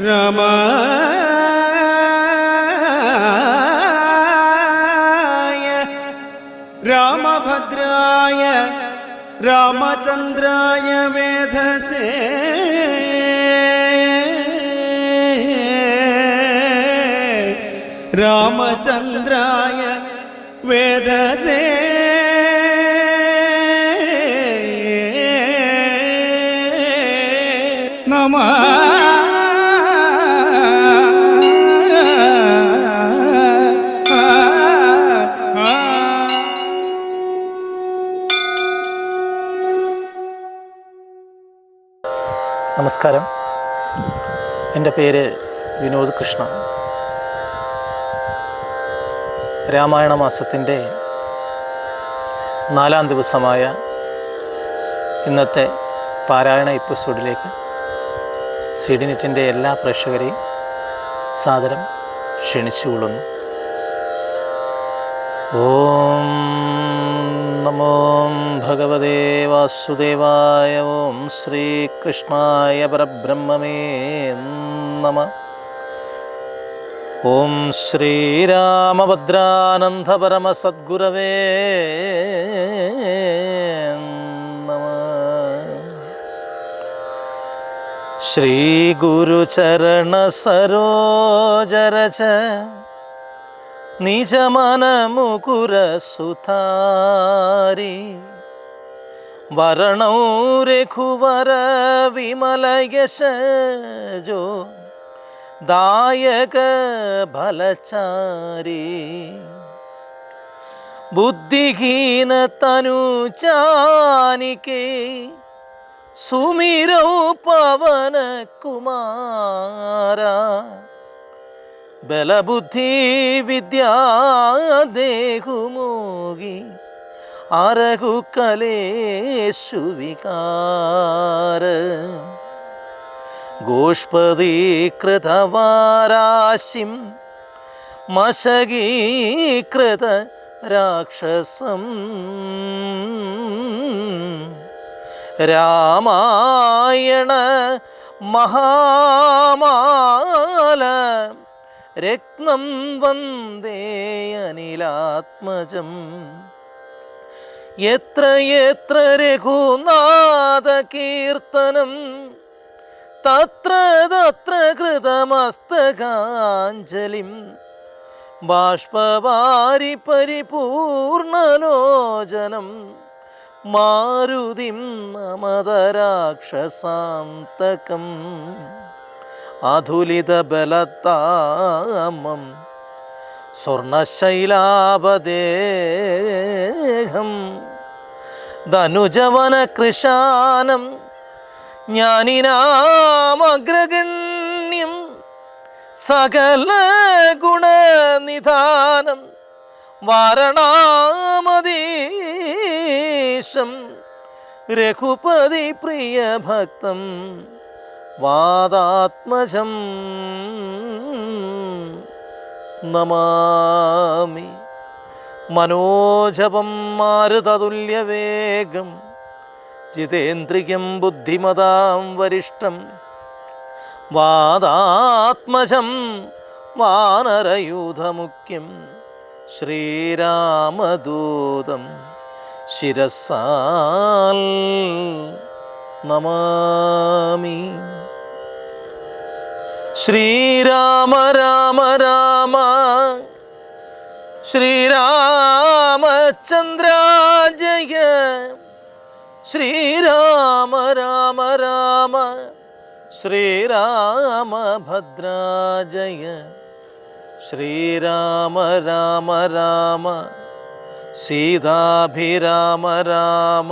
രാമായ രാമഭദ്രായ രാമചന്ദ്രായ വേധസേ രാമചന്ദ്രായ വേധസേ നമഃ. നമസ്കാരം. എൻ്റെ പേര് വിനോദ് കൃഷ്ണ. രാമായണ മാസത്തിൻ്റെ 4-ാം ദിവസമായ ഇന്നത്തെ പാരായണ എപ്പിസോഡിലേക്ക് സിഡിനെറ്റിൻ്റെ എല്ലാ പ്രേക്ഷകരെയും സാദരം ക്ഷണിച്ചുകൊള്ളുന്നു. ഓം നമോ ഭഗവതേ വാസുദേവായ. ഓം ശ്രീകൃഷ്ണായ പരബ്രഹ്മമേ നമഃ. ഓം ശ്രീരാമഭദ്രാനന്ദ പരമസദ്ഗുരവേ നമഃ. ശ്രീഗുരുചരണ സരോജരച നിജമനമുകുര സുതാരി വരണൗ രഘുവര വിമലയശജോ ദായക ഫലചാരി ബുദ്ധിഹീന തനുജാനികേ സുമിരൗ പവന കുമാര ബലബുദ്ധി വിദ്യാ ദേഹുമോഗി അരഹു കലേഷു വികാര ഗോഷ്പദീകൃതവാരാശിം മശകീകൃത രാക്ഷസം രാമായണ മഹാമാല രത്നം വന്ദേ അനിലാത്മജം. എത്ര എത്ര രഘുനാഥ കീർത്തനം തത്ര തത്ര കൃതമസ്തകാഞ്ജലിം ബാഷ്പവാരി പരിപൂർണലോചനം മാരുതിം നമദരാക്ഷസാന്തകം അതുലിത ബലത്താമം സ്വർണശൈലാപദേഹം ധനുജവന കൃശാനം ജ്ഞാനിനാമഗ്രഗണ്യം സകല ഗുണനിധാനം വാരണാമതീശം രഘുപതി പ്രിയഭക്തം വാദാത്മജം നമാമി. മനോജപം മാരുതതുല്യവേഗം ജിതേന്ദ്രിയം ബുദ്ധിമതാം വരിഷ്ഠം വാദാത്മജം വാനരയൂഥമുഖ്യം ശ്രീരാമദൂതം ശിരസാൽ നമാമി. ശ്രീരാമ രാമ രാമ ശ്രീരാമചന്ദ്ര ജയ ശ്രീരാമ രാമ രാമ ശ്രീരാമഭദ്ര ജയ ശ്രീരാമ രാമ രാമ സീതാഭിരാമ രാമ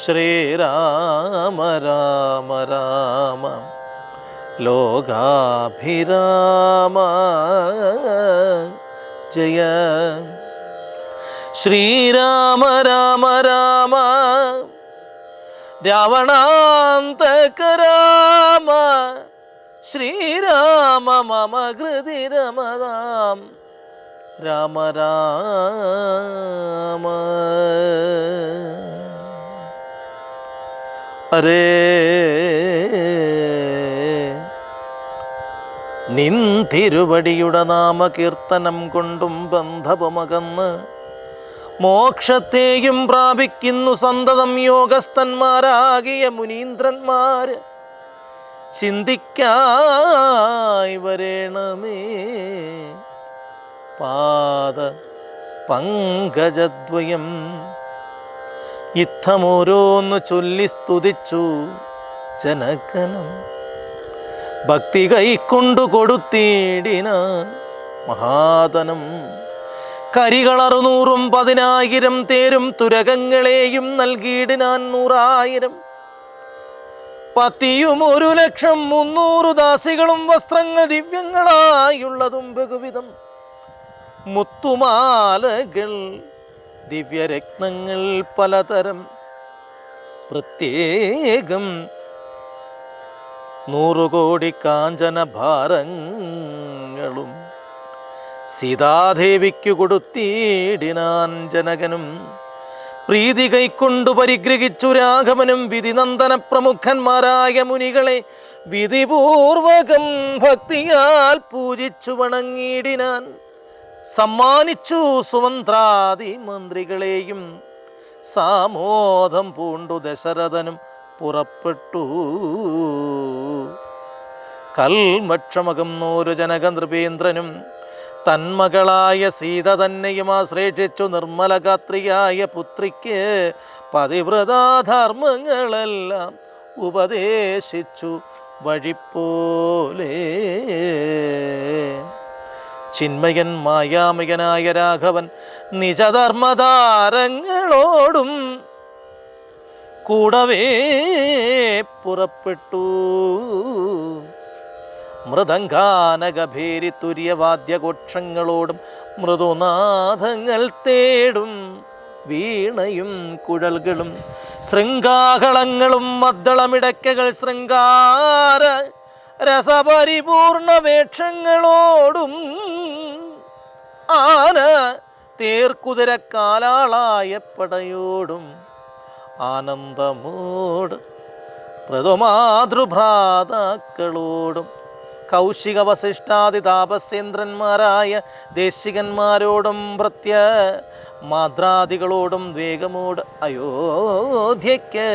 ശ്രീരാമ രാമ രാമ ലോകാഭിരാമ ജയ ശ്രീരാമ രാമ രാമ രാവണാന്തക രാമ ശ്രീരാമ മമ ഹൃദി രമതാം രാമ രാമ. ഹരേ നിൻ തിരുവടിയുടെ നാമകീർത്തനം കൊണ്ടും ബന്ധവുമകന്ന് മോക്ഷത്തെയും പ്രാപിക്കുന്നു സന്തതം യോഗസ്ഥന്മാരാകിയ മുനീന്ദ്രന്മാര്. ചിന്തിക്കായി വരേണമേ പാദ പങ്കജദ്വയം. ഇത്തമോരോന്ന് ചൊല്ലി സ്തുതിച്ചു ജനകനും. ഭക്തി കൈക്കൊണ്ടു കൊടുത്തിടിനാൻ മഹാതനം. കരികൾ 600-10,000 തേരും തുരകങ്ങളെയും നൽകിയിടിനാൻ 100,000. പത്തിയും 1,00,300 ദാസികളും വസ്ത്രങ്ങൾ ദിവ്യങ്ങളായുള്ളതും ബഹുവിധം. മുത്തുമാലകൾ ദിവ്യരത്നങ്ങൾ പലതരം പ്രത്യേകം 100 കോടി കാഞ്ചന ഭാരങ്ങളും സീതാദേവിക്കു കൊടുത്തിടിനാൻ ജനകനും. പ്രീതി കൈക്കൊണ്ടു പരിഗ്രഹിച്ചു രാഘവനും വിധിനന്ദന പ്രമുഖന്മാരായ മുനികളെ വിധിപൂർവകം ഭക്തിയാൽ പൂജിച്ചു വണങ്ങിയിടിനാൻ. സമ്മാനിച്ചു സുമന്ത്രാദി മന്ത്രികളെയും സാമോദം പൂണ്ടു ദശരഥനും പുറപ്പെട്ടു. കൽമക്ഷമകുന്നൊരു ജനക നൃപേന്ദ്രനും തന്മകളായ സീത തന്നെയും ആശ്രയിച്ചു നിർമ്മലഗാത്രിയായ പുത്രിക്ക് പതിവ്രതാധർമ്മങ്ങളെല്ലാം ഉപദേശിച്ചു വഴിപ്പോലെ. ചിന്മയൻ മായാമയനായ രാഘവൻ നിജധർമ്മധാരങ്ങളോടും കൂടവേ പുറപ്പെട്ടു. മൃദംഗാനകഭേരി തുര്യവാദ്യഘോഷങ്ങളോടും മൃദുനാഥങ്ങൾ തേടും വീണയും കുഴൽകളും ശൃംഗാഹളങ്ങളും മദ്ദളമിടക്കകൾ ശൃംഗാര രസപരിപൂർണ വേഷങ്ങളോടും ആന തേർക്കുതിര കാലാളായ പടയോടും ആനന്ദമോട് പ്രതുമാതൃഭ്രാതാക്കളോടും കൗശിക വസിഷ്ഠാദി താപസേന്ദ്രന്മാരായ ദേശികന്മാരോടും ഭൃത്യ മാദ്രാദികളോടും വേഗമോട് അയോധ്യയ്ക്ക്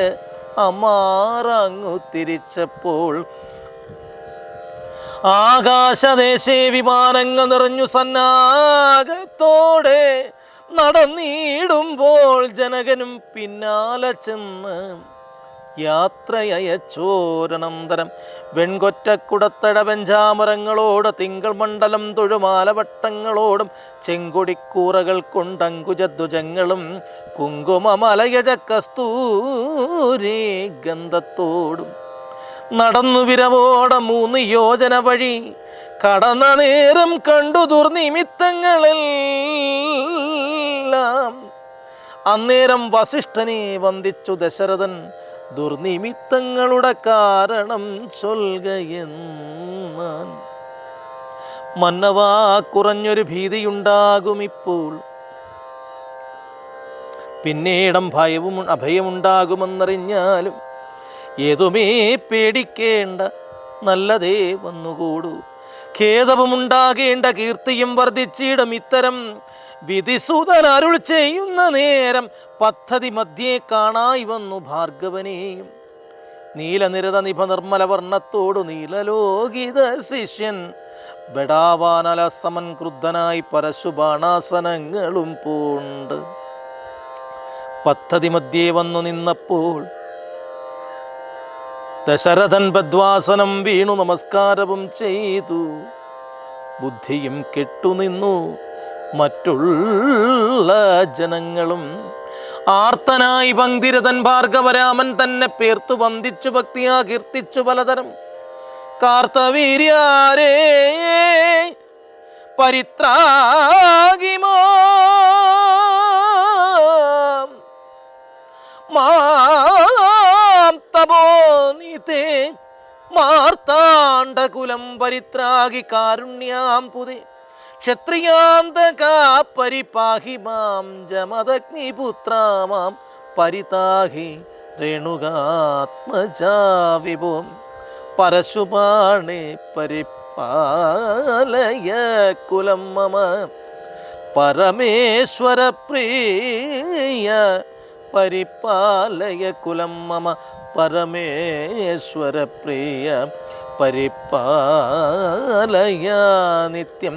അമാറങ്ങു തിരിച്ചപ്പോൾ ആകാശദേശേ വിമാനങ്ങൾ നിറഞ്ഞു സന്നാഗത്തോടെ നടന്നിടുമ്പോൾ ജനകനും പിന്നാലെ ചെന്ന് യാത്രയച്ചോരനന്തരം വെൺകൊറ്റക്കുടത്തട വെഞ്ചാമരങ്ങളോട് തിങ്കൾ മണ്ഡലം തൊഴുമാലവട്ടങ്ങളോടും ചെങ്കൊടിക്കൂറകൾ കൊണ്ടങ്കുജധ്വജങ്ങളും കുങ്കുമമലയജ കസ്തൂരി ഗന്ധത്തോടും നടന്നു വിരവോടെ 3 യോജന വഴി കടന്ന നേരം കണ്ടു ദുർനിമിത്തങ്ങളെല്ലാം. അന്നേരം വസിഷ്ഠനെ വന്ദിച്ചു ദശരഥൻ ദുർനിമിത്തങ്ങളുടെ കാരണം ചൊൽകയെന്നാൻ. മന്നവാ കുറഞ്ഞൊരു ഭീതിയുണ്ടാകും ഇപ്പോൾ, പിന്നീടം ഭയവും അഭയമുണ്ടാകുമെന്നറിഞ്ഞാലും ഏതുമേ പേടിക്കേണ്ട, നല്ലതേ വന്നുകൂടൂ. ഖേദവുമുണ്ടാകേണ്ട, കീർത്തിയും വർദ്ധിച്ചിടും. ഇത്തരം വിധിസുതൻ അരുൾ ചെയ്യുന്ന നേരം പദ്ധതി മധ്യേ കാണായി വന്നു ഭാർഗവനെയും. നീലനിരത നിഭ നിർമ്മല വർണ്ണത്തോടു നീലലോകിത ശിഷ്യൻ ബെടാവാനല സമൻ ക്രുദ്ധനായി പരശുബാണാസനങ്ങളും പൂണ്ട് പദ്ധതി മധ്യേ വന്നു നിന്നപ്പോൾ ദശരഥൻ ബദ്വാസനം വീണു നമസ്കാരവും ചെയ്തു. ബുദ്ധിയും കെട്ടുനിന്നു മറ്റുള്ള ജനങ്ങളും. ആർത്തനായി പങ്ക്തിരഥൻ ഭാർഗവരാമൻ തന്നെ പേർത്തു വന്ദിച്ചു ഭക്തിയാ കീർത്തിച്ചു പലതരം. കാർത്തവീര്യാരേ പരിത്രാഗിമാ തപോനീതേ മാർത്താണ്ഡകുലം പരിത്രാഗി കാരുണ്യാം പുതേ ക്ഷത്രിയാന്തകാ പരിപാഹി മാം ജമദഗ്നിപുത്രാമാം പരിതാഹി രേണുകാത്മജാ വിഭും പരശുപാണേ പരിപാലയ കുലം മമ പരമേശ്വര പ്രിയ പരിപാലയ കുലം മമ പരമേശ്വര പ്രിയ പരിപാലയ നിത്യം.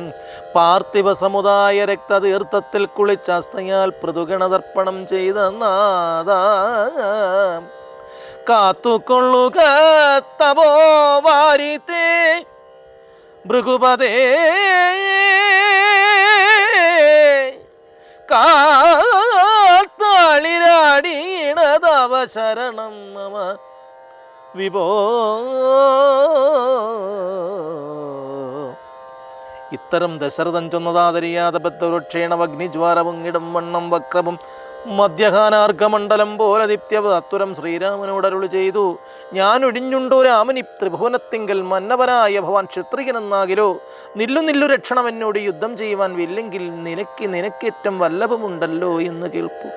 പാർത്ഥിവ സമുദായ രക്തതീർത്ഥത്തിൽ കുളിച്ചാസ്തയാൽ പൃഥുഗണതർപ്പണം ചെയ്ത നാദ കാത്തുകൊള്ളുക തവോ വാരിത്തേ ഭൃഗുപതേ കാത്താളിരാടീണതവ ശരണം മമ വിഭോ. ഇത്തരം ദശരഥൻ ചൊന്നതാതരിയാതെ ബദ്ധവൃക്ഷേണവഗ്നിജ്വാരമുങ്ങിടും വണ്ണം വക്രവും മധ്യഹാനാർഘമണ്ഡലം പോലെ ദിപ്യവത്തുരം ശ്രീരാമനോട് അരുളി ചെയ്തു. ഞാൻ ഒഴിഞ്ഞുണ്ടോ രാമനി ത്രിഭുവനത്തിങ്കൽ മന്നവനായ ഭവാൻ ക്ഷത്രിയനെന്നാകിലോ നില്ലു രക്ഷണം എന്നോട് യുദ്ധം ചെയ്യുവാൻ വില്ലെങ്കിൽ നിനക്കേറ്റം വല്ലഭമുണ്ടല്ലോ എന്ന് കേൾപ്പു.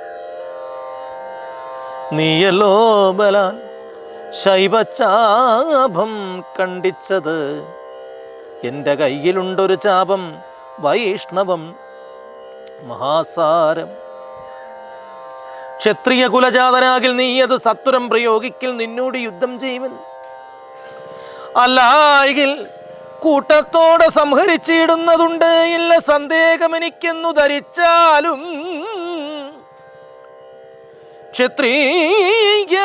നീയല്ലോ ബലാൻ ശൈവചാപം കണ്ടിച്ചത്, എൻ്റെ കയ്യിലുണ്ടൊരു ചാപം വൈഷ്ണവം മഹാസാരം. ക്ഷത്രിയ കുലജാതനാകിൽ നീ അത് സത്വരം പ്രയോഗിക്കൽ നിന്നോട് യുദ്ധം ചെയ്യുവൻ. അല്ലായെങ്കിൽ കൂട്ടത്തോടെ സംഹരിച്ചിടുന്നതുണ്ട് ഇല്ല സന്ദേഹം എനിക്കെന്നു ധരിച്ചാലും. ക്ഷത്രിയ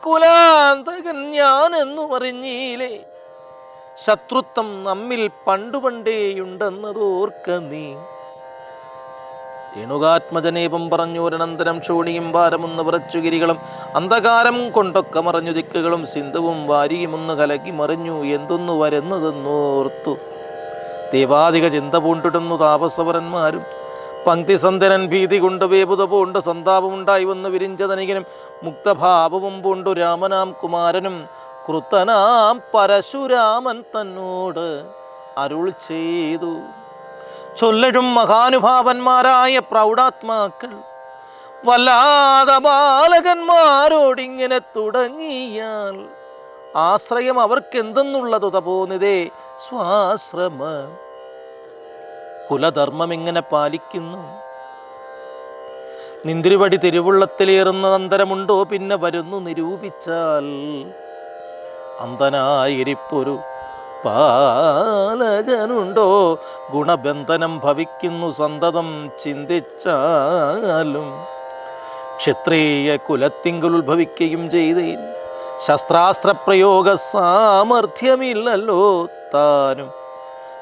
കുലാന്തകൻ ഞാനെന്നു അറിഞ്ഞീലേ, ശത്രുത്വം നമ്മിൽ പണ്ടുപണ്ടേയുണ്ടെന്നതോർക്ക നീ. രേണുകാത്മജനേപം പറഞ്ഞോരനന്തരം ക്ഷോണിയും ഭാരമൊന്ന് വിറച്ചുകിരികളും അന്ധകാരം കൊണ്ടൊക്കെ മറഞ്ഞു ദിക്കുകളും സിന്ധുവും വാരിയുമൊന്ന് കലക്കി മറിഞ്ഞു എന്തൊന്നു വരുന്നതെന്നോർത്തു. ദേവാധിക ചിന്ത പൂണ്ടിടുന്നു താപസവരന്മാരും. പങ്ക്തിസന്ധനൻ ഭീതി കൊണ്ട് വേപുത പൂണ്ട് സന്താപമുണ്ടായി വന്ന് വിരിഞ്ചതനികനും മുക്തഭാവവും പൂണ്ടു രാമനാം കുമാരനും കൃത്തനാം പരശുരാമൻ തന്നോട് അരുൾ ചെയ്തു. ചൊല്ലഴും മഹാനുഭാവന്മാരായ പ്രൗഢാത്മാക്കൾ വല്ലാതെ ബാലകന്മാരോടിങ്ങനെ തുടങ്ങിയാൽ ആശ്രയം അവർക്കെന്തെന്നുള്ളതു തപോനിതേ സ്വാശ്രമ കുലധർമ്മം എങ്ങനെ പാലിക്കുന്നു. നിന്തിരുവടി തിരുവുള്ളത്തിലേറുന്ന അന്തരമുണ്ടോ പിന്നെ വരുന്നു നിരൂപിച്ചാൽ. അന്തനായിരിപ്പൊരു പാലകനുണ്ടോ ഗുണബന്ധനം ഭവിക്കുന്നു സന്തതം ചിന്തിച്ചാലും. ക്ഷത്രിയ കുലത്തിങ്കൽ ഉത്ഭവിക്കുകയും ചെയ്തേൻ ശസ്ത്രാസ്ത്രപ്രയോഗ സാമർഥ്യമില്ലല്ലോ താനും.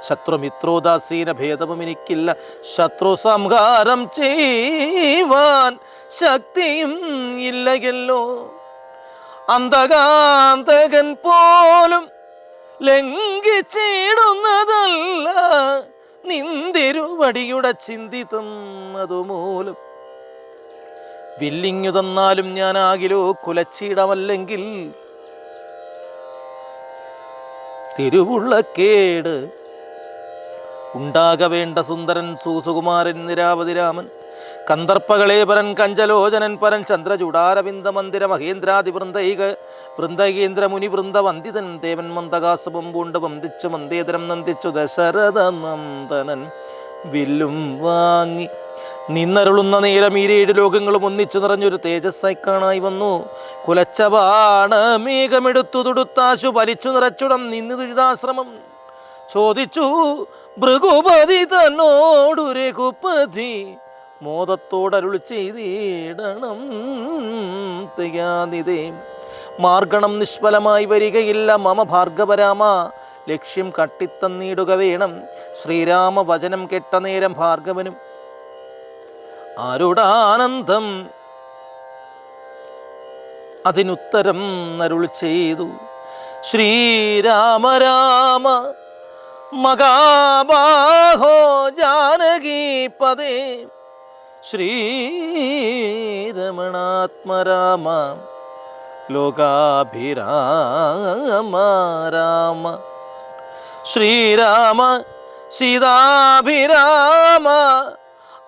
ശത്രുമിത്രോദാസീന ഭേദവും എനിക്കില്ല, ശത്രു സംഹാരം ചെയ്യുവാൻ ശക്തിയും ഇല്ലയല്ലോ. അന്തകാന്തകൻ പോലും ലംഘിച്ചിടുന്നതല്ല നിന്തിരുവടിയുടെ ചിന്തിതം അതുമൂലം. വില്ലിങ്ങു തന്നാലും ഞാനാകിലോ കുലച്ചീടമല്ലെങ്കിൽ തിരുവുള്ളക്കേട് ഉണ്ടാകവേണ്ട സുന്ദരൻ സൂസുകുമാരൻ നിരാവതി രാമൻ കന്ദർപ്പകളേപരൻ കഞ്ചലോചനൻ പരൻ ചന്ദ്രചൂടാരവിന്ദ മന്ദിര മഹേന്ദ്രാദി വൃന്ദകേന്ദ്ര മുനി വൃന്ദ വന്ദിതൻ ദേവൻ മന്ദകാസപം പൂണ്ട് വന്ദിച്ചു മന്ദേതരം നന്ദിച്ചു ദശരഥ നന്ദനൻ വില്ലും വാങ്ങി നിന്നരുളുന്ന നേരം ഈ 7 ലോകങ്ങളും ഒന്നിച്ചു നിറഞ്ഞൊരു തേജസ്സായി കാണായി വന്നു. കുലച്ച ബാണമേഘമെടുത്തു തുടുത്താശു പരിച്ചു നിറച്ചുടം നിന്നു ദുരിതാശ്രമം ചോദിച്ചു ഭൃഗുപതി തന്നോടു രഘുപതി മോദത്തോടരുൾ ചെയ്തിടണം തയാനിതേ. മാർഗണം നിഷ്ഫലമായി വരികയില്ല മമ ഭാർഗവരാമ, ലക്ഷ്യം കട്ടിത്തന്നിടുക വേണം. ശ്രീരാമ വചനം കെട്ട നേരം ഭാർഗവനും ആരുടാനന്ദം അതിനുത്തരം അരുൾ ചെയ്തു. ശ്രീരാമ രാമ മഹാബാഹോ ജാനകീപദേ ശ്രീരമണാത്മരാമ ലോകാഭിരാമ രാമ. ശ്രീരാമ സീതാഭിരാമ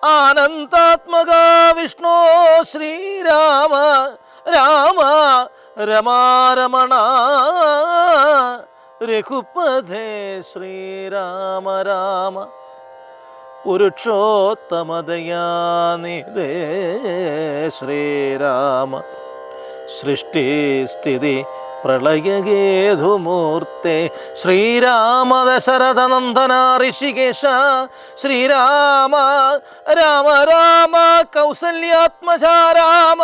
ആനന്ദാത്മക വിഷ്ണു ശ്രീരാമ രാമ രമാരമണ രഘുപഥേ ശ്രീരാമ രാമ പുരുഷോത്തമദയാനിധേ ശ്രീരാമ സൃഷ്ടിസ്ഥിതി പ്രളയഗേതുമൂർത്തെ ശ്രീരാമ ദശരഥനന്ദന ഋഷികേശ ശ്രീരാമ രാമ രാമ കൗസല്യാത്മജ രാമ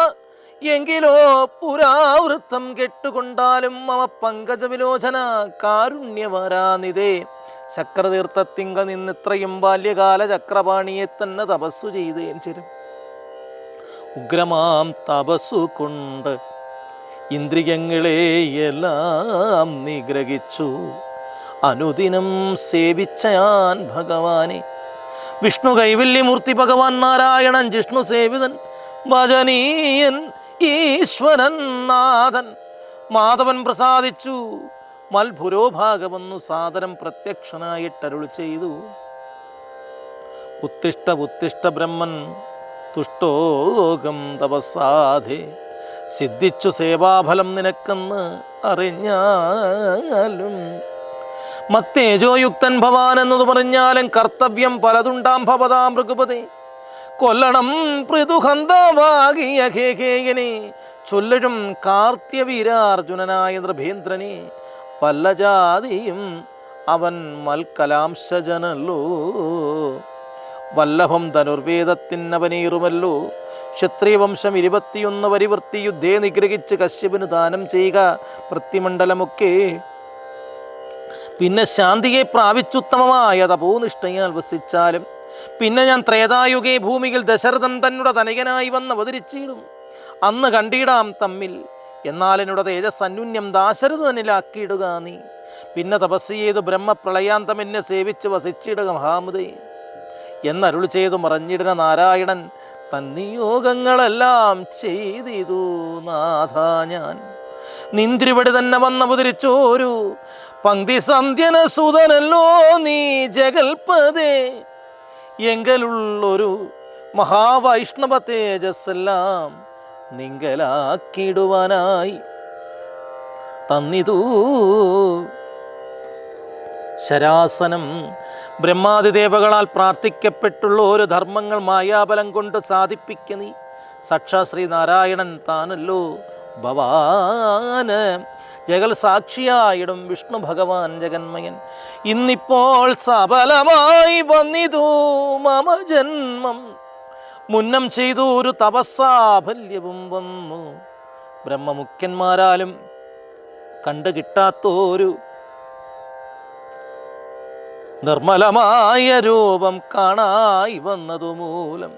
എങ്കിലോ പുരാവൃത്തം കെട്ടുകൊണ്ടാലും മമ പങ്കജവിലോചന കാരുണ്യവരാനിതേ ചക്രതീർത്ഥത്തിങ്ക നിന്നിത്രയും ബാല്യകാല ചക്രപാണിയെ തന്നെ തപസ്സു ചെയ്തേൻ ചിരം ഉഗ്രമാം തപസ്സു കൊണ്ട് ഇന്ദ്രിയങ്ങളെയെല്ലാം നിഗ്രഹിച്ചു അനുദിനം സേവിച്ചയാൻ ഭഗവാനെ വിഷ്ണു കൈവല്യമൂർത്തി ഭഗവാൻ നാരായണൻ ജിഷ്ണു സേവിതൻ ഭജനീയൻ ഈശ്വരൻ നാഥൻ മാധവൻ പ്രസാദിച്ചു മൽഭുരോഭാഗമെന്നു സാദരം പ്രത്യക്ഷനായിട്ടരുൾ ചെയ്തു ഉത്തിഷ്ഠ ഉത്തിഷ്ഠ ബ്രഹ്മൻ തുഷ്ടോകം തപസ്സാധേ സിദ്ധിച്ചു സേവാഫലം നിനക്കെന്ന് അറിഞ്ഞാലും മത്തേജോയുക്തൻ ഭവാൻ എന്നത് പറഞ്ഞാലും കർത്തവ്യം പലതുണ്ടാം ഭവതാം മൃഗപതി കൊല്ലണം പൃഥുഹന്തവാകിയ ഖേഖേയനെ ചൊല്ലഴും കാർത്യവീരാർജുനനായ നൃഭേന്ദ്രനെ വല്ല ജാതിയും അവൻ മൽക്കലാംശജനല്ലോ വല്ലഭം ധനുർവേദത്തിനവനേറുമല്ലോ ക്ഷത്രിയവംശം 21 പരിവൃത്തി യുദ്ധേ നിഗ്രഹിച്ച് കശ്യപന് ദാനം ചെയ്യുക പ്രതിമണ്ഡലമൊക്കെ പിന്നെ ശാന്തിയെ പ്രാപിച്ചുത്തമമായ തപോനിഷ്ഠയാൽ വസിച്ചാലും പിന്നെ ഞാൻ ത്രേതായുഗേ ഭൂമിയിൽ ദശരഥൻ തന്നുടെ തനയനായി വന്ന് അവതരിച്ചിടും അന്ന് കണ്ടിടാം തമ്മിൽ എന്നാൽ എന്നോട് തേജസ് അന്യുന്യം ദാശരഥനിലാക്കിയിടുക നീ പിന്നെ തപസ് ചെയ്ത് ബ്രഹ്മപ്രളയാന്തം എന്നെ സേവിച്ച് വസിച്ചിടുക മഹാമുദേ എന്നരുൾ ചെയ്തു മറഞ്ഞിടുന്ന നാരായണൻ തന്നിയോഗങ്ങളെല്ലാം ചെയ്തിതു നാഥ ഞാൻ നിന്ദ്രിപടി തന്നെ വന്നവതരിച്ചോരു പങ്ക്തി സന്ധ്യന സുതനല്ലോ നീ ജഗൽപദേ എങ്കലുള്ളൊരു മഹാവൈഷ്ണവ തേജസ്സെല്ലാം നിങ്കലാക്കിടുവാനായി തന്നിതൂ ശരാസനം ബ്രഹ്മാതിദേവകളാൽ പ്രാർത്ഥിക്കപ്പെട്ടുള്ള ഒരു ധർമ്മങ്ങൾ മായാബലം കൊണ്ട് സാധിപ്പിക്ക നീ സാക്ഷാ ശ്രീനാരായണൻ താനല്ലോ ഭവാന് ജഗൽ സാക്ഷിയായിടും വിഷ്ണു ഭഗവാൻ ജഗന്മയൻ ഇന്നിപ്പോൾ സഫലമായി വന്നിതു മമ ജന്മം മുന്നം ചെയ്തു ഒരു തപസ്സാഫല്യവും വന്നു ബ്രഹ്മമുഖ്യന്മാരാലും കണ്ടു കിട്ടാത്തോരു നിർമ്മലമായ രൂപം കാണായി വന്നതു മൂലം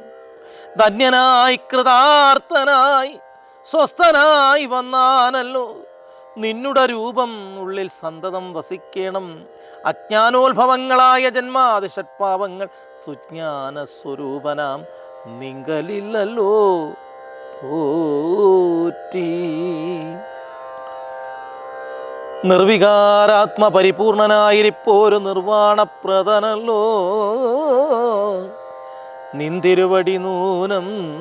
ധന്യനായി കൃതാർത്ഥനായി സ്വസ്ഥനായി വന്നാനല്ലോ നിന്നുടെ രൂപം ഉള്ളിൽ സന്തതം വസിക്കണം അജ്ഞാനോത്ഭവങ്ങളായ ജന്മാതിഷട്പാവങ്ങൾ സുജ്ഞാന സ്വരൂപനാം നിങ്കലില്ലല്ലോ പോറ്റി നിർവികാരാത്മപരിപൂർണനായിരിപ്പോരു നിർവാണപ്രദനല്ലോ നിന്തിരുവടി നൂനം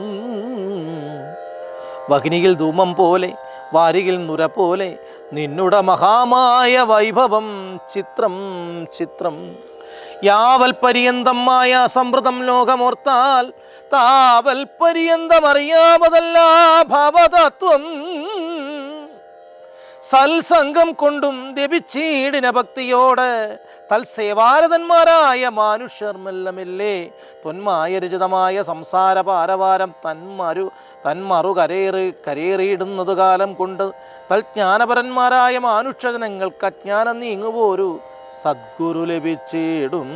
വഗ്നിയിൽ ധൂമം പോലെ വാരിയിൽ നുര പോലെ നിന്നുടെ മഹാമായ വൈഭവം ചിത്രം ചിത്രം യാവൽ പര്യന്തമായ സമൃദ്ധം ലോകമോർത്താൽ താവൽ പര്യന്തമറിയാമതല്ല ഭാവതത്വം സൽസംഗം കൊണ്ടും ലഭിച്ചീടിന ഭക്തിയോട് തൽസേവാരതന്മാരായ മാനുഷ്യർ മെല്ലമില്ലേ തൊന്മായ രചിതമായ സംസാര പാരവാരം തന്മറു കരേറിയിടുന്നത് കാലം കൊണ്ട് തൽജ്ഞാനപരന്മാരായ മാനുഷ്യജനങ്ങൾക്ക് അജ്ഞാനം നീങ്ങുപോരു സദ്ഗുരു ലഭിച്ചിടും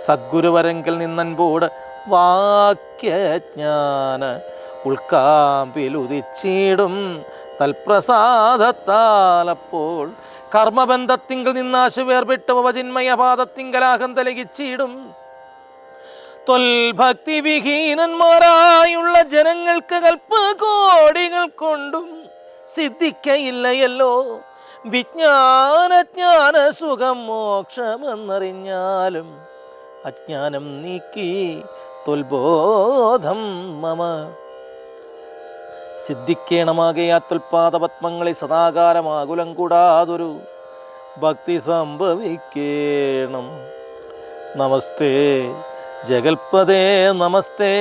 സദ്ഗുരുവരെങ്കിൽ നിന്നൻപോട് വാക്യജ്ഞാന ഉൾക്കാമ്പിലുദിച്ചിടും തൽപ്രസാദത്താലപ്പോൾ കർമ്മബന്ധത്തിങ്കിൽ നിന്നാശു വേർപെട്ട് വചിന്മയപാദത്തിങ്കലാഹം തലകിച്ചിടും തൊൽഭക്തി വിഹീനന്മാരായുള്ള ജനങ്ങൾക്ക് കൽപ്പകോടികൾ കൊണ്ടും സിദ്ധിക്കയില്ലയല്ലോ വിജ്ഞാനജ്ഞാന സുഖം മോക്ഷമെന്നറിഞ്ഞാലും അജ്ഞാനം നീക്കി തൊൽബോധം മമ സിദ്ധിക്കേണമാകയാത്തുൽപാദപത്മങ്ങളിൽ സദാകാലമാകുലം കൂടാതൊരു ഭക്തി സംഭവിക്കേണം. നമസ്തേ ജഗൽപദേ നമസ്തേ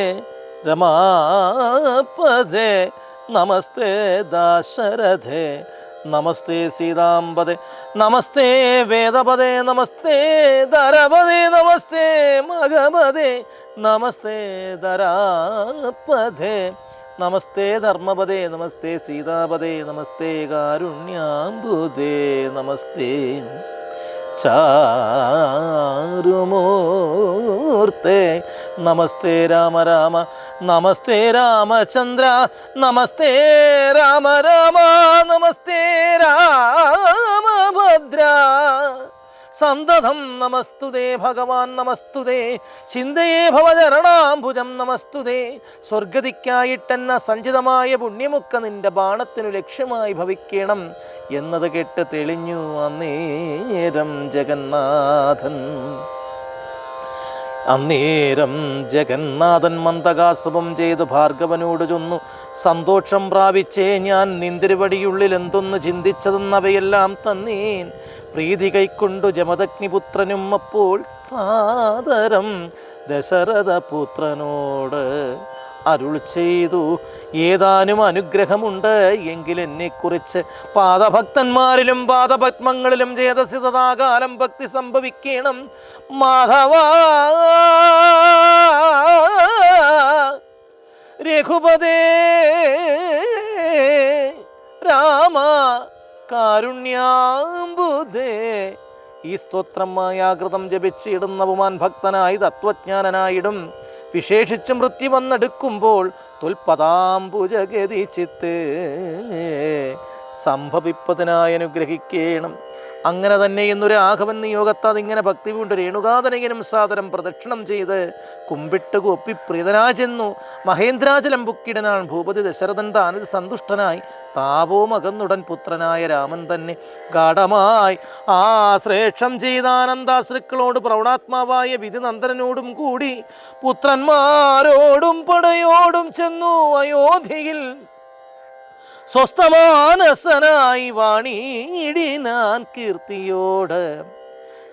രമാപദേ നമസ്തേ ദാശരഥേ നമസ്തേ സീതാംബദേ നമസ്തേ വേദപദേ നമസ്തേ ധരപദേ നമസ്തേ മഗപദേ നമസ്തേ ധരാപദേ നമസ്തേ ധർമ്മപദേ നമസ്തേ സീതാപദേ നമസ്തേ കാരുണ്യാംബുദേ നമസ്തേ ചാരുമൂർത്തേ നമസ്തേ രാമ രാമ നമസ്തേ രാമചന്ദ്ര നമസ്തേ രാമ രാമ നമസ്തേ രാമഭദ്ര സന്തതം നമസ്തുതേ ഭഗവാൻ നമസ്തുതേ ചിന്തയേ ഭവചരണാംബുജം നമസ്തുതേ സ്വർഗതിക്കായിട്ടെന്ന സഞ്ചിതമായ പുണ്യമൊക്കെ നിന്റെ ബാണത്തിനു ലക്ഷ്യമായി ഭവിക്കണം എന്നത് കേട്ട് തെളിഞ്ഞു അന്നേരം ജഗന്നാഥൻ മന്ദകാസവം ചെയ്ത് ഭാർഗവനോട് ചൊന്നു, സന്തോഷം പ്രാപിച്ചേ ഞാൻ നിന്തിരുവടിയുള്ളിൽ എന്തൊന്ന് ചിന്തിച്ചതെന്നവയെല്ലാം തന്നേൻ. പ്രീതി കൈക്കൊണ്ടു ജമദഗ്നിപുത്രനും അപ്പോൾ സാദരം ദശരഥപുത്രനോട് അരുൾ ചെയ്തു, ഏതാനും അനുഗ്രഹമുണ്ട് എങ്കിൽ എന്നെക്കുറിച്ച് പാദഭക്തന്മാരിലും പാദപത്മങ്ങളിലും ചേതസി സദാകാലം ഭക്തി സംഭവിക്കണം. മാധവ രഘുപതേ രാമ കാരുണ്യാംബുദേ. ഈ സ്തോത്രം മായാകൃതം ജപിച്ചിടുന്ന പുമാൻ ഭക്തനായി തത്വജ്ഞാനനായിടും. വിശേഷിച്ച് മൃത്യു വന്നെടുക്കുമ്പോൾ തുൽപദാംബുജഗതി ചിത്ത് സംഭവിപ്പതിനായി അനുഗ്രഹിക്കണം. അങ്ങനെ തന്നെ എന്നൊരു ആഘവൻ നിയോഗത്താൽ ഇങ്ങനെ ഭക്തി കൊണ്ട് രേണുകാതനയനും സാദരം പ്രദക്ഷിണം ചെയ്ത് കുമ്പിട്ട് കൊപ്പി പ്രീതനായി ചെന്നു. മഹേന്ദ്രാചലം ബുക്കിടനാൾ ഭൂപതി ദശരഥൻ താനിത് സന്തുഷ്ടനായി താപോമകന്നുടൻ പുത്രനായ രാമൻ തന്നെ ഗാഠമായി ആ ശ്രേഷ്ഠം ചെയ്താനന്ദാശ്രുക്കളോട് പ്രൗഢാത്മാവായ വിധിനന്ദനോടും കൂടി പുത്രന്മാരോടും പടയോടും ചെന്നു അയോധ്യയിൽ സ്വസ്ഥമാനസനായി വാണിയിടിനാൻ കീർത്തിയോട്.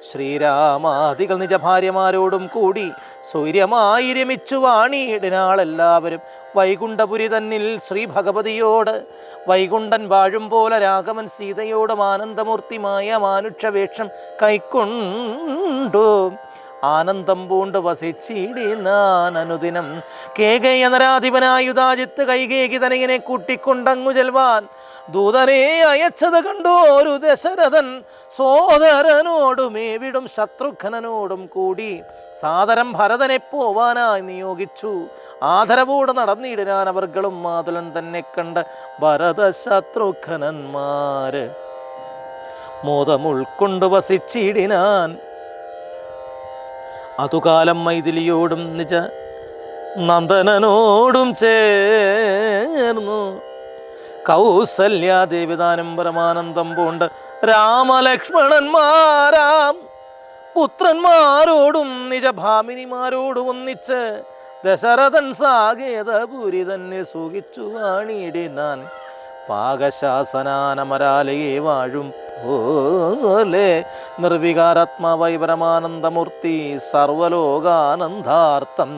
ശ്രീരാമാദികൾ നിജഭാര്യമാരോടും കൂടി സ്വൈര്യമായി രമിച്ചു വാണിയിടിനാളെല്ലാവരും വൈകുണ്ഠപുരി തന്നിൽ ശ്രീ ഭഗവതിയോട്. വൈകുണ്ഠൻ വാഴും പോലെ രാഘവൻ സീതയോടും ആനന്ദമൂർത്തിമായ മാനുഷവേഷം കൈക്കൊണ്ടു ആനന്ദം പൂണ്ട് വസിച്ചിടിനാൻ അനുദിനം. കേകയനരാധിപനായുധാജിത്ത് കൈകേകി തനയനെ കൂട്ടിക്കൊണ്ടങ്ങു ചെൽവാൻ ദൂതനെ അയച്ചത് കണ്ടു ഒരു ദശരഥൻ. സോദരനോടും ഏവിടും ശത്രുഘ്നനോടും കൂടി സാദരം ഭരതനെ പോവാനായി നിയോഗിച്ചു. ആദരവോട് നടന്നിടിനാൻ അവർകളും മാതുലൻ തന്നെ കണ്ട് ഭരത ശത്രുഘ്നന്മാര് മോദം ഉൾക്കൊണ്ടു വസിച്ചിടിനാൻ. അതുകാലം മൈഥിലിയോടും നിജ നന്ദനോടും ചേർന്നു കൗസല്യാദേവിതാനം പരമാനന്ദം പൂണ്ട് രാമലക്ഷ്മണന്മാരാം പുത്രന്മാരോടും നിജഭാമിനിമാരോടും ഒന്നിച്ച് ദശരഥൻ സാകേതപുരി തന്നെ സുഖിച്ചു വാണിയിടിനാൻ. പാകശാസനാനമരാലയെ വാഴും പോലെ നിർവികാരാത്മാവായി പരമാനന്ദമൂർത്തി സർവലോകാനന്ദാർത്ഥം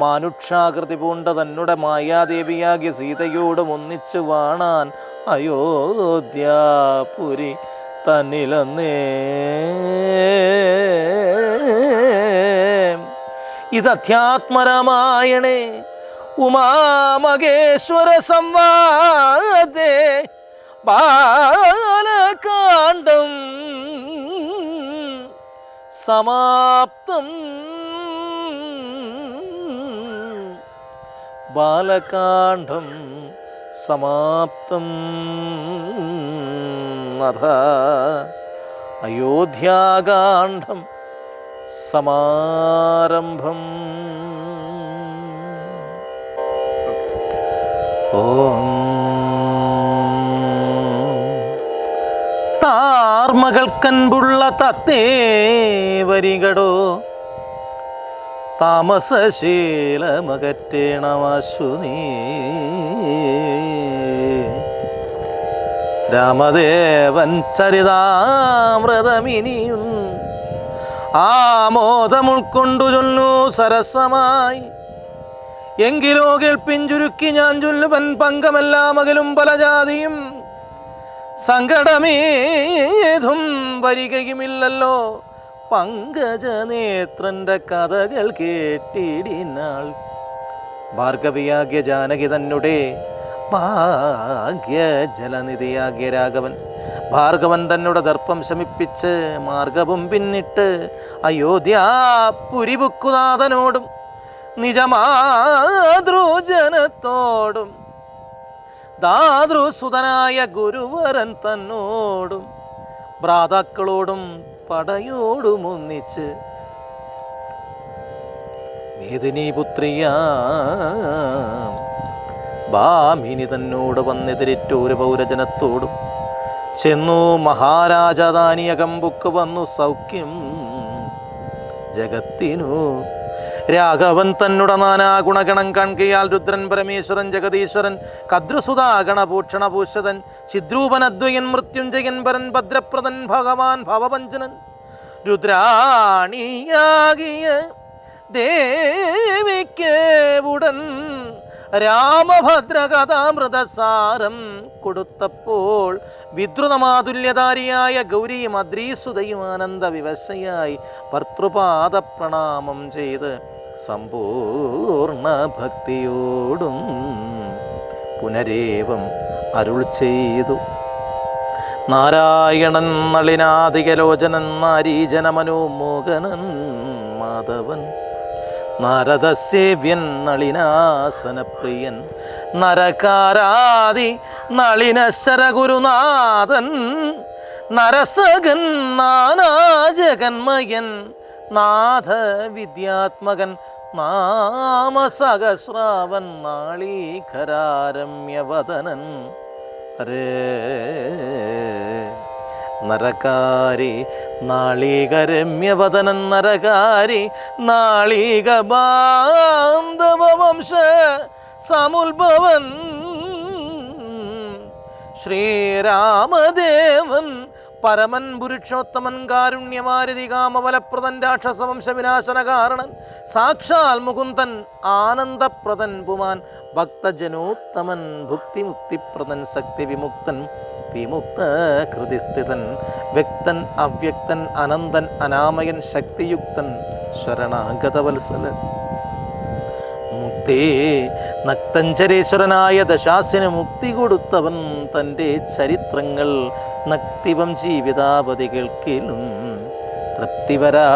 മാനുക്ഷാകൃതി പൂണ്ട തന്നെ മായാദേവിയാകിയ സീതയോടും ഒന്നിച്ചു വാണാൻ അയോധ്യാപുരി തന്നിലന്നേ. ഇത് അധ്യാത്മരാമായണേ ഉമാമകേശ്വര സംവാദേ ബാലകാണ്ഡം സമാപ്തം. ബാലകാണ്ഡം സമാപ്തം. അഥ അയോധ്യാകാണ്ഡം സമാരംഭം. ഓം താർമകൾക്കൻപുള്ള തത്തേ വരികടോ താമസശീലമകറ്റേണമാശു നീ രാമദേവൻ ചരിതാമൃതമിനിയും ആമോദം ഉൾക്കൊണ്ടു ചൊല്ലു സരസമായി. എങ്കിലോ കേൾപ്പിഞ്ചുരുക്കി ഞാൻ ചൊല്ലുവൻ പങ്കമെല്ലാം അകലും പല ജാതിയും സങ്കടമേതും വരികയുമില്ലല്ലോ. പങ്കജനേത്രന്റെ കഥകൾ കേട്ടിടിനാൾ. ഭാർഗവിയാകിയ ജാനകി തന്നെ ഭാഗ്യ ജലനിധിയാകിയ രാഘവൻ ഭാർഗവൻ തന്നുടെ ദർപ്പം ശമിപ്പിച്ച് മാർഗവും പിന്നിട്ട് അയോധ്യാപുരിപുക്കുനാഥനോടും നിജമാതൃജനത്തോടും ദാതൃസുതനായ ഗുരുവരൻ തന്നോടും ഭ്രാതാക്കളോടും പടയോടും ഒന്നിച്ച് മേദിനീപുത്രിയ ഭാമിനി തന്നോട് വന്നെതിരേറ്റൊരു പൗരജനത്തോടും ചെന്നു മഹാരാജധാനിയകമ്പുക്ക് വന്നു സൗഖ്യം ജഗത്തിനു. രാഘവൻ തന്നുട നാനാ ഗുണഗണം കാൺകയാൽ രുദ്രൻ പരമേശ്വരൻ ജഗദീശ്വരൻ കദ്രുസുതാ ഗണഭൂഷണഭൂഷതൻ ചിദ്രൂപൻ അദ്വയൻ മൃത്യുഞ്ജയൻ പരൻ ഭദ്രപ്രദൻ ഭഗവാൻ ഭവഭഞ്ജനൻ രുദ്രാണിയാകിയ ദേവിക്ക് ഉടൻ രാമഭദ്രകഥാമൃതസാരം കൊടുത്തപ്പോൾ വിദ്രുതമാതുല്യധാരിയായ ഗൗരിയും അദ്രീസുതയും ആനന്ദ വിവശയായി ഭർത്തൃപാദ പ്രണാമം ചെയ്ത് സമ്പൂർണ്ണ ഭക്തിയോടും പുനരേവം അരുൾ ചെയ്തു. നാരായണൻ നളിനാധികലോചനൻ നാരീജനമനോമോഹനൻ മാധവൻ നാരദസേവ്യൻ നളിനാസനപ്രിയൻ നരകാരാദി നളിനശരഗുരുനാഥൻ നരസകൻ നാനാജഗന്മയൻ നാഥ വിദ്യാത്മകൻ നാമസഹസ്രാവൻ നാളീകരാരമ്യവദനൻ ഹരേ നരകാരി നാളീകരമ്യവദനൻ നരകാരി നാളീക ബാന്ധവംശ സമുത്ഭവൻ ശ്രീരാമദേവൻ പരമൻ പുരുഷോത്തമൻ കാരുണ്യമാരുതി കാമവലപ്രദൻ രാക്ഷസവംശ വിനാശന കാരണൻ സാക്ഷാൽ മുകുന്ദൻ ആനന്ദപ്രദൻ പുമാൻ ഭക്തജനോത്തമൻ ഭുക്തിമുക്തിപ്രദൻ ശക്തി വിമുക്തൻ വിമുക്ത ഹൃദിസ്ഥിതൻ വ്യക്തൻ അവ്യക്തൻ അനന്തൻ അനാമയൻ ശക്തിയുക്തൻ ശരണാഗതവത്സലൻ മുക്തേ നക്തഞ്ചരേശ്വരനായ ദശാസിന് മുക്തി കൊടുത്തവൻ തൻ്റെ ചരിത്രങ്ങൾ നക്തിവം ജീവിതാവധി കേൾക്കിലും തൃപ്തിവരാ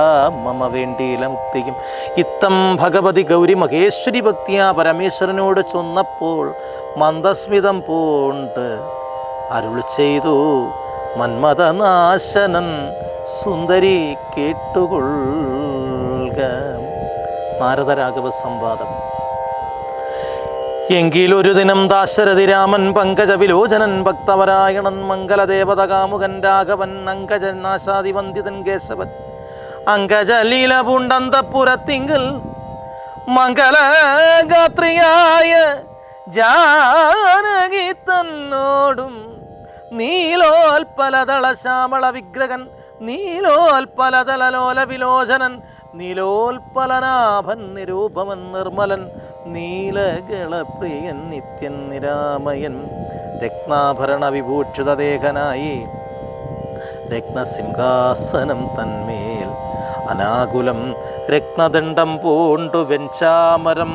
മമ വേണ്ടിയില്ല മുക്തിയും. ഇത്തം ഭഗവതി ഗൗരി മഹേശ്വരി ഭക്തിയാ പരമേശ്വരനോട് ചൊന്നപ്പോൾ മന്ദസ്മിതം പൂണ്ട് അരുൾ ചെയ്തു മന്മഥനാശനൻ സുന്ദരി കേട്ടുകൊള്ളുക. നാരദരാഘവ സംവാദം. എങ്കിലൊരു ദിനം ദാശരഥി രാമൻ പങ്കജവിലോചനൻ ഭക്തവരായണൻ മംഗലദേവത കാമുകൻ രാഘവൻ അങ്കജൻ നാശാദിവന്ദിതൻ കേശവൻ അങ്കജലീല പൂണ്ടന്തപുരത്തിങ്കൽ മംഗലഗാത്രിയായ ജാനകി തന്നോടും നീലോൽപലതള ശ്യാമള വിഗ്രഹൻ നീലോൽപലതളലോല വിലോചനൻ നീലോൽപലനാഭൻ നിരൂപമൻ നിർമ്മലൻ നീലകളപ്രിയൻ നിത്യൻ നിരാമയൻ രത്നാഭരണ വിഭൂഷിതദേഹനായി രത്നസിംഹാസനം തന്മേൽ അനാകുലം രത്നദണ്ഡം പൂണ്ടു വെഞ്ചാമരം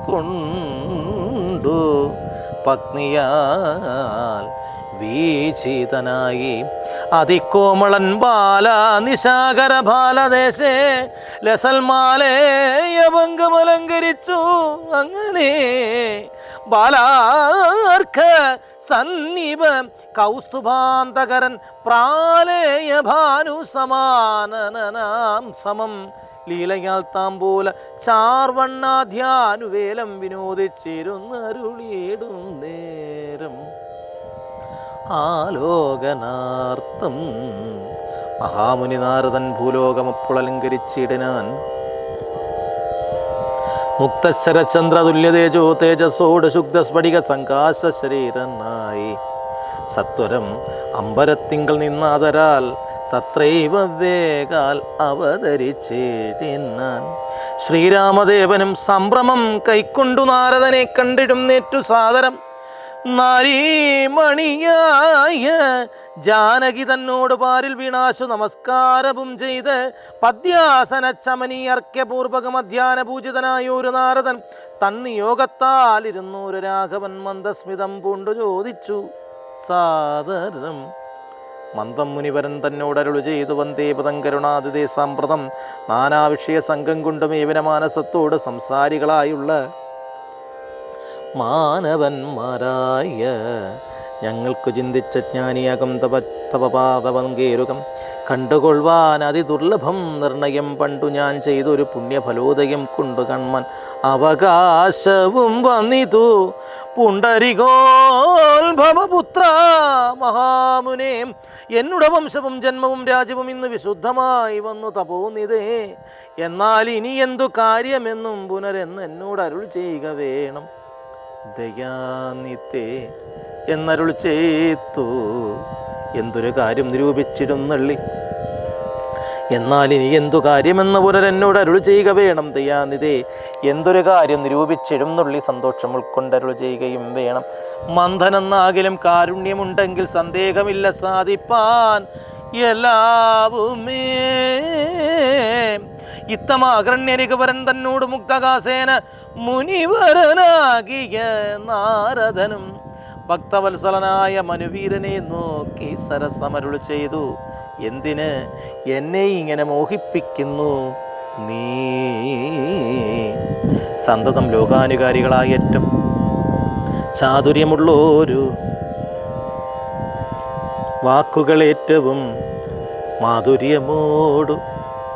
കൊണ്ടു പത്നിയാൽ വീചിതനായി അതികോമളൻ ബാല നിശാകര ബാലദേശേ ലസൽമാലേയഭംഗമലങ്കരിച്ചു. അങ്ങനെ ബാലാർക്ക സന്നിപ കൗസ്തുഭാന്തകരൻ പ്രാലേയ ഭാനു സമാനനാം സമം ലീലയാൽ താമ്പൂല ചാർവണ്ണാധ്യാനുവേലം വിനോദിച്ചിരുന്നരുളിയിടും നേരം ആലോകനാർത്ഥം മഹാമുനി നാരദൻ ഭൂലോകമപ്പോൾ മുക്തശരചന്ദ്രതുല്യതേജോ തേജസ്സോട് ശുദ്ധ സ്ഫടിക സങ്കാശ ശരീരനായി സത്വരം അമ്പരത്തിങ്കൾ നിന്നാതരാൽ തത്രൈവ വേഗാൽ അവതരിച്ചിടിനാൻ. ശ്രീരാമദേവനും സംഭ്രമം കൈക്കൊണ്ടു നാരദനെ കണ്ടിടും നേറ്റു സാദരം. നാരീമണിയായ ജാനകി തന്നോട് പാരിൽ വീണാശു നമസ്കാരവും ചെയ്ത് പദ്യാസന ചമനീയർക്യപൂർവകം അധ്യാന പൂജിതനായൊരു നാരദൻ തന്നിയോഗത്താലിരുന്നൂര് രാഘവൻ മന്ദസ്മിതം പൂണ്ടു ചോദിച്ചു സാദരം. മന്ദം മുനിവരൻ തന്നോടരുളു ചെയ്തു വന്ദേ പദം കരുണാതിഥേ സാമ്പ്രതം. നാനാവിഷയ സംഘം കൊണ്ടും ഏവന മാനസത്തോട് സംസാരികളായുള്ള മാനവന്മാരായ ഞങ്ങൾക്കു ചിന്തിച്ച ജ്ഞാനിയാകും തപപാദവങ്കേരുകം കണ്ടുകൊള്ളുവാൻ അതിദുർലഭം നിർണയം പണ്ടു ഞാൻ ചെയ്തൊരു പുണ്യഫലോദയം കൊണ്ടു കൺമൻ അവകാശവും വന്നിതു. പുണ്ടരികോത്ഭവപുത്ര മഹാമുനേ, എന്നുടെ വംശവും ജന്മവും രാജ്യവും ഇന്ന് വിശുദ്ധമായി വന്നു തപോന്നിതേ. എന്നാൽ ഇനി എന്തു കാര്യമെന്നും പുനരെന്ന് എന്നോട് അരുൾ ചെയ്യുക വേണം. ദയാനിത്തേ എന്നരുൾ ചെയ്തു. എന്തൊരു കാര്യം നിരൂപിച്ചിടുന്നള്ളി. എന്നാൽ ഇനി എന്തു കാര്യമെന്ന് പുനരെന്നോട് അരുൾ ചെയ്യുക വേണം. ദയാനിതേ എന്തൊരു കാര്യം നിരൂപിച്ചിടുന്നുള്ളി. സന്തോഷം ഉൾക്കൊണ്ടരുൾ ചെയ്യുകയും വേണം. മന്ഥനെന്നാകിലും കാരുണ്യമുണ്ടെങ്കിൽ സന്ദേഹമില്ല സാധിപ്പാൻ എല്ലാവുമേ. ഇത്തമാകരണ്യരികവരൻ തന്നോട് മുക്തകാസേന മുനിവരനാകിയ നാരദനും ഭക്തവത്സലനായ മനുവീരനെ നോക്കി സരസമരുൾ ചെയ്തു. എന്തിന് എന്നെ ഇങ്ങനെ മോഹിപ്പിക്കുന്നു നീ? സന്തതം ലോകാനുകാരികളായ ഏറ്റവും ചാതുര്യമുള്ളോരു വാക്കുകളേറ്റവും മാധുര്യമോടു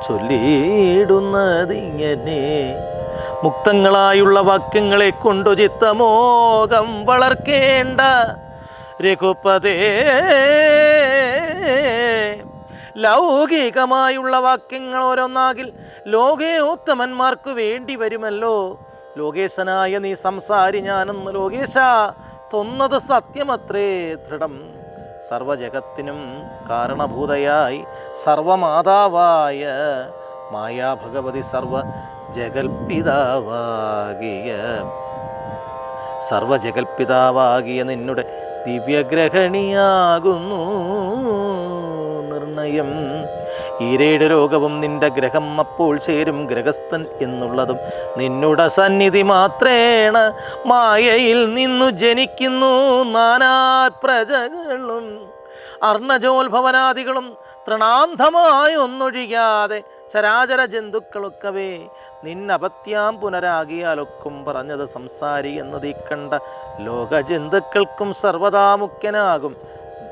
ചൊല്ലിയിടുന്നതിങ്ങനെ. മുക്തങ്ങളായുള്ള വാക്യങ്ങളെ കൊണ്ടു ചിത്തമോകം വളർക്കേണ്ട രഘുപതേ. ലൗകികമായുള്ള വാക്യങ്ങൾ ഓരോന്നാകിൽ ലോകോത്തമന്മാർക്കു വേണ്ടി വരുമല്ലോ. ലോകേശനായ നീ സംസാരി ഞാനെന്ന് ലോകേശ തൊന്നത് സത്യമത്രേ ദൃഢം. സർവജഗത്തിനും കാരണഭൂതയായി സർവമാതാവായ മായാഭഗവതി സർവജഗൽപിതാവാകിയ നിന്നുടെ ദിവ്യഗ്രഹണിയാകുന്നു നിർണയം. ഈരേഴ് രോഗവും നിന്റെ ഗ്രഹം അപ്പോൾ ചേരും ഗ്രഹസ്ഥൻ എന്നുള്ളതും നിന്നുടെ സന്നിധി മാത്രേണ മായയിൽ നിന്നു ജനിക്കുന്നു നാനാ പ്രജകളും അർണജോത്ഭവനാദികളും തൃണാന്ധമായി ഒന്നൊഴിയാതെ ചരാചര ജന്തുക്കളൊക്കവേ നിന്നപത്യാം പുനരാകിയാലൊക്കും പറഞ്ഞത് സംസാരി എന്നതീ കണ്ട ലോകജന്തുക്കൾക്കും സർവദാ മുഖ്യനാകും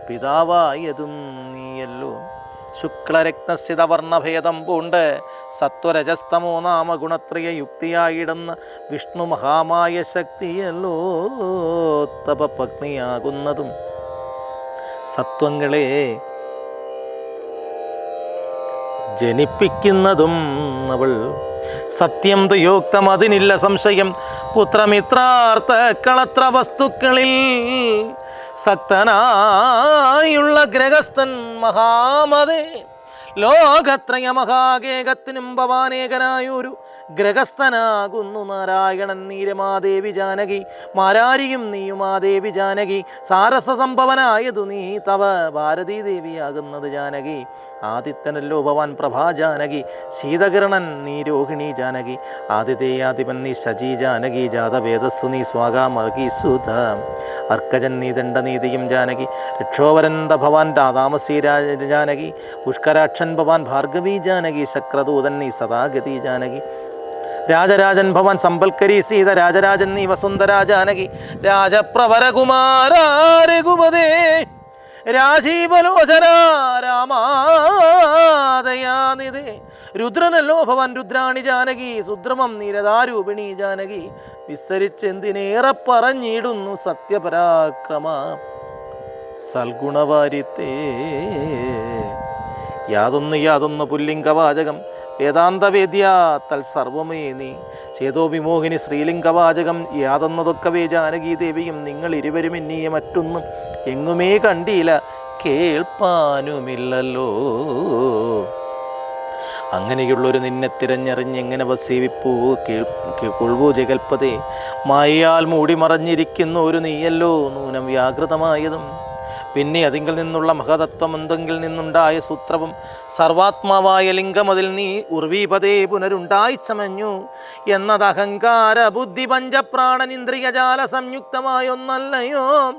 പിതാവായതും നീയല്ലോ. ശുക്ലരക്തസ്ഥിതവർണഭേദം പൂണ്ട് സത്വരജസ്തമോ നാമ ഗുണത്രയ യുക്തിയായിടുന്ന വിഷ്ണു മഹാമായ ശക്തിയല്ലോ തപപത്നിയാകുന്നതും. സത്വങ്ങളെ ജനിപ്പിക്കുന്നതും അവൾ. സത്യം തുയോക്തം അതിനില്ല സംശയം. പുത്രമിത്രാർത്ഥ കളത്ര വസ്തുക്കളിൽ സക്തനായുള്ള ഗ്രഹസ്ഥൻ മഹാമതേ. ലോകത്രയ മഹാകേകത്തിനും ഭവാനേകനായൊരു ഗ്രഹസ്ഥനാകുന്നു നാരായണൻ നീരമാദേവി ജാനകി. മാരാരിയും നീയുമാദേവി ജാനകി. സാരസസംഭവനായതു നീ തവ ഭാരതീദേവിയാകുന്നത് ജാനകി. ആദിത്യനല്ലോ ഭവാൻ പ്രഭാ ജാനകി. ശീതകിരണൻ നീ രോഹിണി ജാനകി. ആദിതേയാധിപൻ നീ ശചി ജാനകി. ജാതവേദസ്സു നീ സ്വാഗാമകി സുധ. അർക്കജൻ നീ ദണ്ഡനീതിയും ജാനകി. രക്ഷോവരന്ത ഭവാൻ താമസീ ജാനകി. പുഷ്കരാക്ഷൻ ഭവാൻ ഭാർഗവീ ജാനകി. ശക്രദൂതൻ നീ സദാഗതി ജാനകി. രാജരാജൻ ഭവാൻ സമ്പൽക്കരി സീത. രാജരാജൻ നീ വസുന്ധര ജാനകി. രാജപ്രവരകുമാര രഘുപതേ രാജീവലോചന രാമാദയാനിതേ. രുദ്രനല്ലോ ഭവാൻ രുദ്രാണി ജാനകി. സുദ്രമം നീരദാരൂപിണി ജാനകി. വിസ്തരിച്ചെന്തിനേറെ പറഞ്ഞിടുന്നു സത്യപരാക്രമ സൽഗുണവാരിത്തേ. യാതൊന്ന് പുല്ലിംഗവാചകം വേദാന്തവേദ്യ തൽ സർവമേ നീ. ചേതോ വിമോഹിനി ശ്രീലിംഗവാചകം യാതൊന്നതൊക്കവേ ജാനകീ ദേവിയും നിങ്ങൾ ഇരുവരും എന്നീയ മറ്റൊന്നും എങ്ങുമേ കണ്ടില്ല കേൾപ്പാനുമില്ലല്ലോ. അങ്ങനെയുള്ളൊരു നിന്നെ തിരഞ്ഞറിഞ്ഞെങ്ങനെ വസീവിപ്പൂ കൊൾവൂ ജഗൽപതേ. മായയാൽ മൂടി മറഞ്ഞിരിക്കുന്ന ഒരു നീയല്ലോ നൂനം വ്യാകൃതമായതും. പിന്നെ അതിങ്കിൽ നിന്നുള്ള മഹതത്വം എന്തെങ്കിൽ നിന്നുണ്ടായ സൂത്രവും സർവാത്മാവായ ലിംഗം അതിൽ നീ ഉർവീപതേ പുനരുണ്ടായി ചമഞ്ഞു എന്നത് അഹങ്കാര ബുദ്ധി പഞ്ചപ്രാണൻ ഇന്ദ്രിയജാല സംയുക്തമായൊന്നല്ലയോ.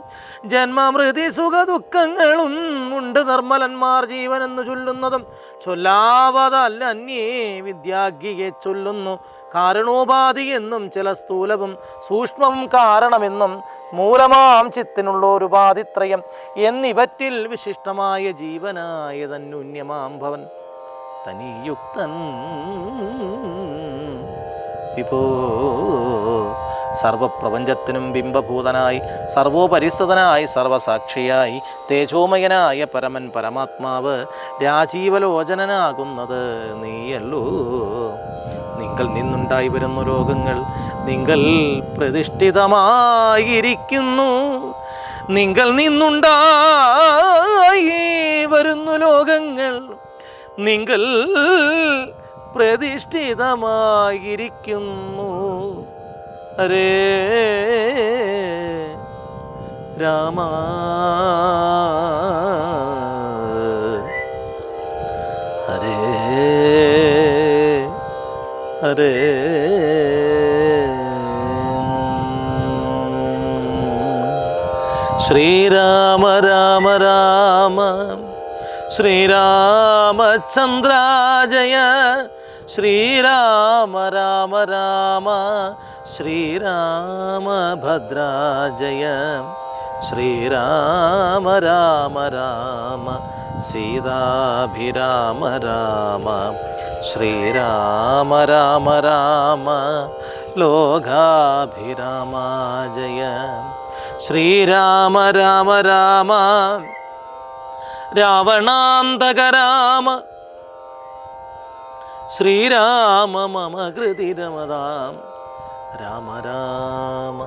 ജന്മമൃതി സുഖ ദുഃഖങ്ങളും ഉണ്ട് നിർമ്മലന്മാർ ജീവനെന്ന് ചൊല്ലുന്നതും ചൊല്ലാവതല്ല അന്യേ വിദ്യാഗ്യെ ചൊല്ലുന്നു. കാരണോപാധി എന്നും ചില സ്ഥൂലവും സൂക്ഷ്മവും കാരണമെന്നും മൂലമാം ചിത്തിനുള്ള ഒരു ഉപാധിത്രയം എന്നിവറ്റിൽ വിശിഷ്ടമായ ജീവനായ തന്നുന്യമാം ഭവൻ തനിയുക്തൻ വിഭോ. സർവപ്രപഞ്ചത്തിനും ബിംബഭൂതനായി സർവോപരിസ്ഥിതനായി സർവസാക്ഷിയായി തേജോമയനായ പരമൻ പരമാത്മാവ് രാജീവലോചനനാകുന്നത് നീയല്ലോ. നിങ്ങൾ നിന്നുണ്ടായി വരുന്ന ലോകങ്ങൾ നിങ്ങൾ പ്രതിഷ്ഠിതമായിരിക്കുന്നു. നിങ്ങൾ നിന്നുണ്ടായി വരുന്നു ലോകങ്ങൾ നിങ്ങൾ പ്രതിഷ്ഠിതമായിരിക്കുന്നു. ഹരേ രാമ ഹരേ ഹരേ. ശ്രീരാമ രാമ രാമ ശ്രീരാമചന്ദ്ര ജയ. ശ്രീരാമ രാമ രാമ ശ്രീരാമഭദ്ര ജയ. ശ്രീരാമ രാമ രാമ സീതാഭിരാമ രാമ. ശ്രീരാമ രാമ രാമ ലോകാഭിരാമ ജയ. ശ്രീരാമ രാമ രാമ രാവണാന്തക രാമ. ശ്രീരാമ മമ കൃതി രമതാം. രാമ രാമ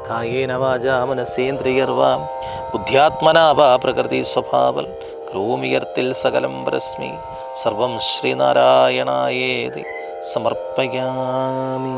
കായേന വാചാ മനസേന്ദ്രിയർവാം ബുദ്ധ്യാത്മനാ വാ പ്രകൃതി സ്വഭാവൽ ക്രോമിയർത്തിൽ സകലം പരസ്മി സർവം ശ്രീനാരായണായേതി സമർപ്പയാമി.